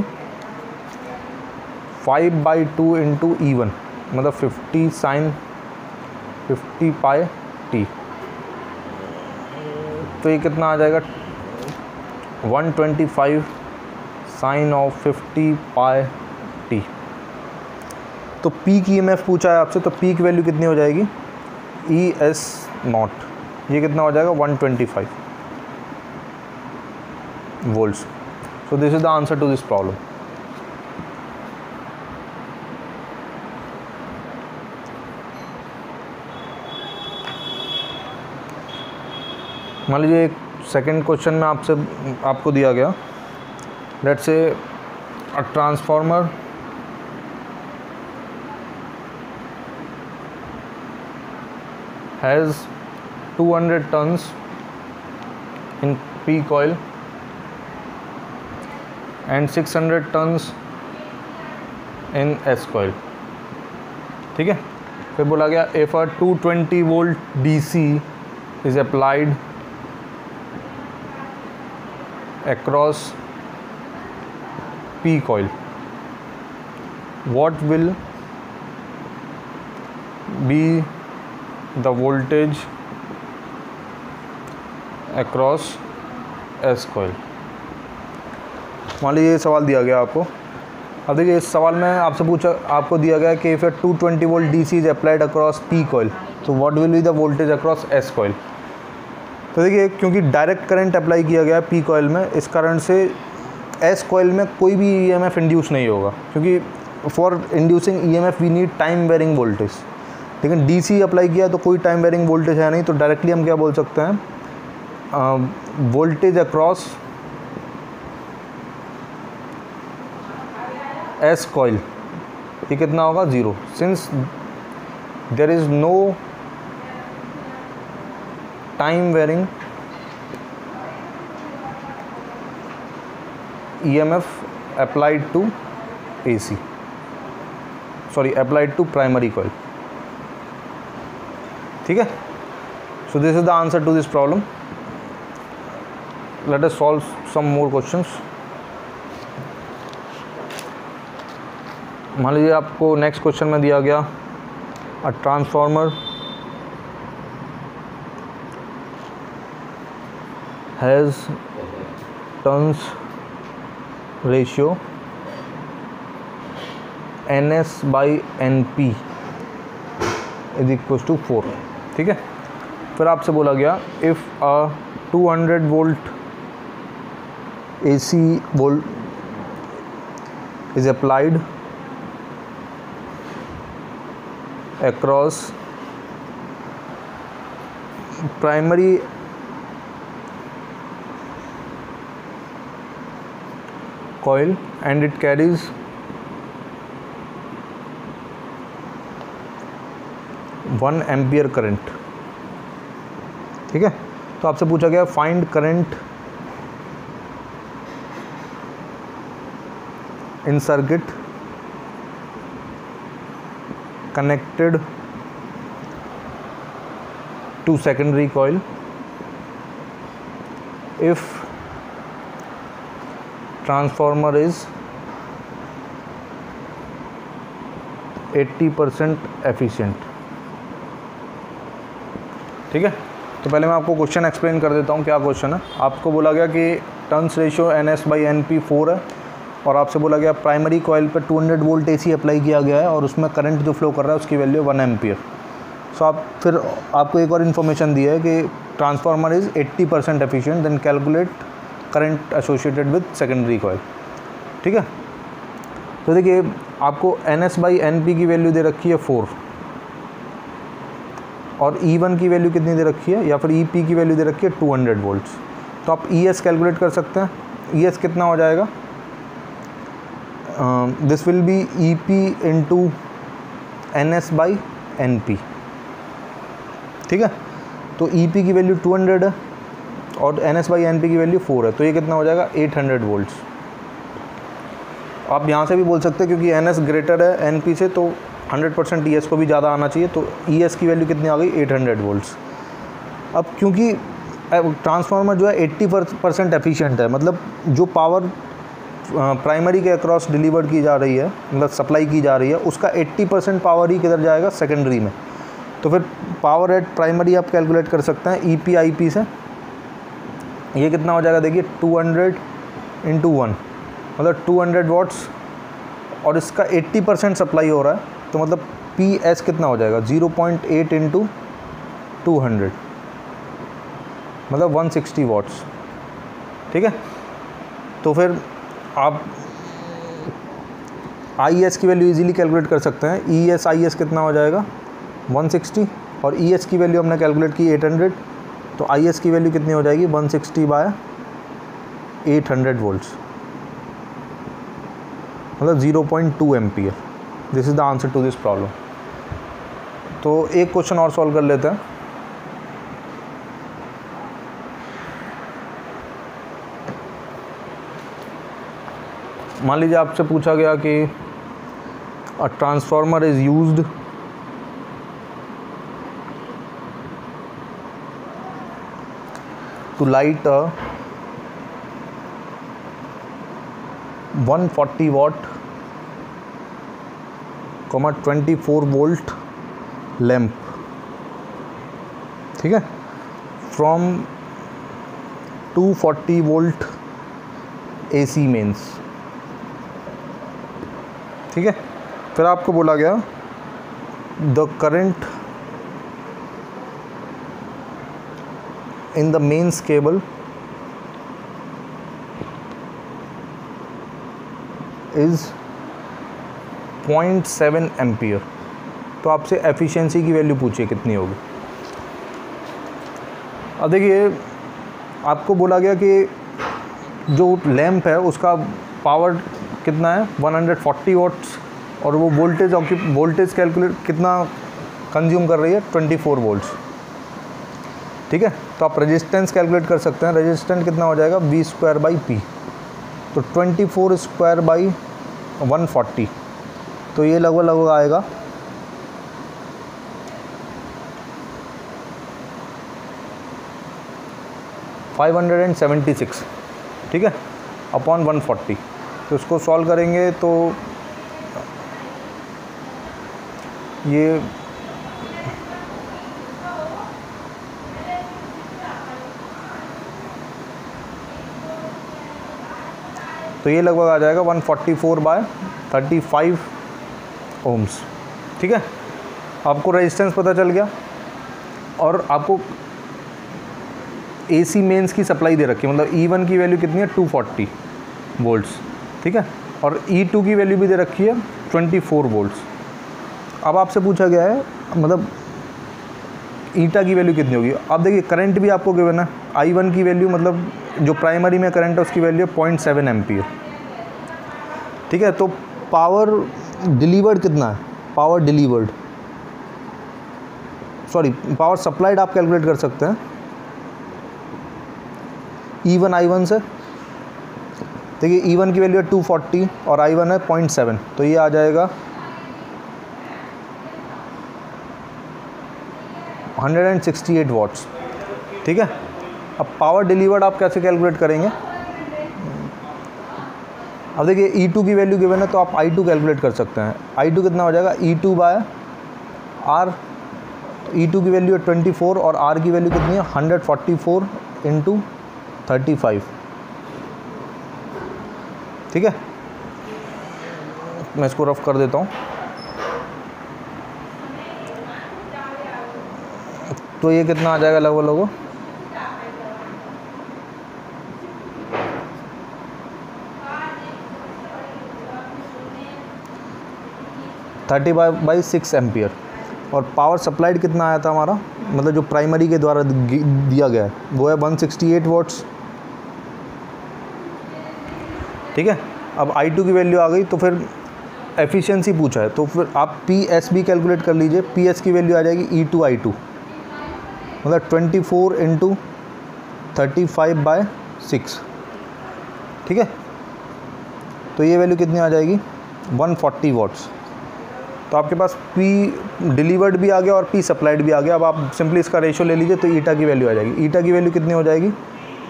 5/2 इंटू E1, मतलब 50 sin 50 pi t। तो ये कितना आ जाएगा? 125 sin ऑफ 50 pi t। तो पीक EMF पूछा है आपसे, तो पीक वैल्यू कितनी हो जाएगी? ES0, ये कितना हो जाएगा? 125 volts. So this is the answer to this problem. मान लीजिए एक सेकंड क्वेश्चन में आपको दिया गया, लेट्स से अ transformer has 200 tons in P coil and 600 tons in S coil। ठीक है। फिर बोला गया if a 220 volt DC is applied across P coil, what will be the voltage across S coil। मान लीजिए ये सवाल दिया गया आपको। अब देखिए इस सवाल में आपको दिया गया कि if 220 volt DC is applied across P coil, तो what will be the voltage across S coil। तो देखिए क्योंकि डायरेक्ट करंट अप्लाई किया गया है P coil में, इस कारण से S coil में कोई भी EMF इंड्यूस नहीं होगा, क्योंकि for inducing EMF we need time varying voltage. लेकिन DC अप्लाई किया तो कोई टाइम वेरिंग वोल्टेज है नहीं, तो डायरेक्टली हम क्या बोल सकते हैं, वोल्टेज अक्रॉस S coil ये कितना होगा, 0, since there is no time varying EMF applied to AC, applied to primary coil। ठीक है, so this is the answer to this problem। Let us solve some more questions। मान लीजिए आपको next question में दिया गया a transformer has turns ratio NS/NP is equal to 4। ठीक है, फिर आपसे बोला गया if a 200 volt AC volt is applied across primary coil and it carries 1 ampere current. ठीक है, तो आपसे पूछा गया find current in circuit connected to secondary coil if transformer is 80% efficient। ठीक है, तो पहले मैं आपको क्वेश्चन एक्सप्लेन कर देता हूँ क्या क्वेश्चन है। आपको बोला गया कि टर्न्स रेशियो NS/NP 4 है, और आपसे बोला गया प्राइमरी कॉइल पर 200 वोल्ट AC अप्लाई किया गया है और उसमें करंट जो फ्लो कर रहा है उसकी वैल्यू 1 एम्पियर। सो फिर आपको एक और इन्फॉर्मेशन दी है कि transformer is 80% efficient, then calculate current associated with secondary coil. ठीक है, तो देखिए आपको NS/NP की वैल्यू दे रखी है 4 और E1 की वैल्यू कितनी दे रखी है, या फिर EP की वैल्यू दे रखी है 200 वोल्ट्स। तो आप ES कैलकुलेट कर सकते हैं। ES कितना हो जाएगा, this will be EP into NS/NP। ठीक है, तो EP की वैल्यू 200 है और NS/NP की वैल्यू 4 है, तो ये कितना हो जाएगा 800 वोल्ट्स। आप यहाँ से भी बोल सकते हैं क्योंकि NS ग्रेटर है NP से, तो 100% ES को भी ज़्यादा आना चाहिए, तो ES की वैल्यू कितनी आ गई 800 वोल्ट्स। अब क्योंकि ट्रांसफार्मर जो है 80% एफिशिएंट है, मतलब जो पावर प्राइमरी के अक्रॉस डिलीवर्ड की जा रही है, मतलब सप्लाई की जा रही है, उसका 80% पावर ही किधर जाएगा, सेकेंडरी में। तो फिर पावर एट प्राइमरी आप कैलकुलेट कर सकते हैं EP IP से। ये कितना हो जाएगा, देखिए 200 इंटू 1 मतलब 200 वाट्स, और इसका 80% सप्लाई हो रहा है, तो मतलब PS कितना हो जाएगा 0.8 इंटू 200 मतलब 160 वाट्स। ठीक है, तो फिर आप IS की वैल्यू इजीली कैलकुलेट कर सकते हैं। ES IS कितना हो जाएगा 160, और ES की वैल्यू हमने कैलकुलेट की 800, तो IS की वैल्यू कितनी हो जाएगी 160/800 वोल्ट्स मतलब 0.2 ampere. This is the answer to this problem. तो एक क्वेश्चन और सॉल्व कर लेते हैं। मान लीजिए आपसे पूछा गया कि a transformer is used to light a 140 watt, 24 volt lamp, ठीक है, फ्रॉम 240 वोल्ट AC मेंस, ठीक है। फिर आपको बोला गया the current in the mains cable is 0.7 ampere. तो आपसे एफिशिएंसी की वैल्यू पूछिए कितनी होगी। अब देखिए आपको बोला गया कि जो लैंप है उसका पावर कितना है 140 वाट्स, और वो वोल्टेज कैलकुलेट कितना कंज्यूम कर रही है 24 वोल्ट्स, ठीक है। तो आप रेजिस्टेंस कैलकुलेट कर सकते हैं, रेजिस्टेंस कितना हो जाएगा V²/P, तो 24² 140, तो ये लगभग आएगा 576, ठीक है, अपॉन 140। तो इसको सॉल्व करेंगे तो ये लगभग आ जाएगा 144/35 ओम्स, ठीक है। आपको रेजिस्टेंस पता चल गया और आपको AC मेंस की सप्लाई दे रखी है, मतलब E1 की वैल्यू कितनी है 240 वोल्ट्स, ठीक है, और E2 की वैल्यू भी दे रखी है 24 वोल्ट्स। अब आपसे पूछा गया है मतलब ईटा की वैल्यू कितनी होगी। अब देखिए करंट भी आपको गिवन है, I1 की वैल्यू मतलब जो प्राइमरी में करंट है उसकी वैल्यू है 0.7 एम्पियर, ठीक है। तो पावर डिलीवर्ड कितना है, पावर सप्लाइड आप कैलकुलेट कर सकते हैं E1 I1 से। देखिए E1 की वैल्यू है 240 और I1 है 0.7, तो ये आ जाएगा 168 वाट्स, ठीक है। अब पावर डिलीवर्ड आप कैसे कैलकुलेट करेंगे। अब देखिए E2 की वैल्यू गिवन है तो आप I2 कैलकुलेट कर सकते हैं। I2 कितना हो जाएगा E2/R, E2 की वैल्यू है 24 और R की वैल्यू कितनी है 144 × 35, ठीक है। मैं इसको रफ कर देता हूँ। तो ये कितना आ जाएगा लगभग 30/6 एम्पियर। और पावर सप्लाइड कितना आया था हमारा, मतलब जो प्राइमरी के द्वारा दिया गया है वो है 168 वाट्स, ठीक है। अब I2 की वैल्यू आ गई, तो फिर एफिशिएंसी पूछा है तो फिर आप PS भी कैलकुलेट कर लीजिए। PS की वैल्यू आ जाएगी E2 I2, मतलब 24 × 35/6, ठीक है। तो ये वैल्यू कितनी आ जाएगी 140 वाट्स। तो आपके पास P डिलीवर्ड भी आ गया और P सप्लाइड भी आ गया। अब आप सिंपली इसका रेशो ले लीजिए तो ईटा की वैल्यू आ जाएगी। ईटा की वैल्यू कितनी हो जाएगी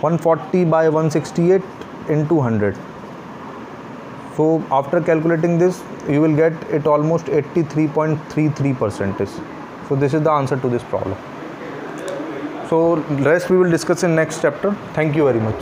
140/168 × 100। So after calculating this you will get it almost 83.33%. So this is the answer to this problem. So rest we will discuss in next chapter. Thank you very much.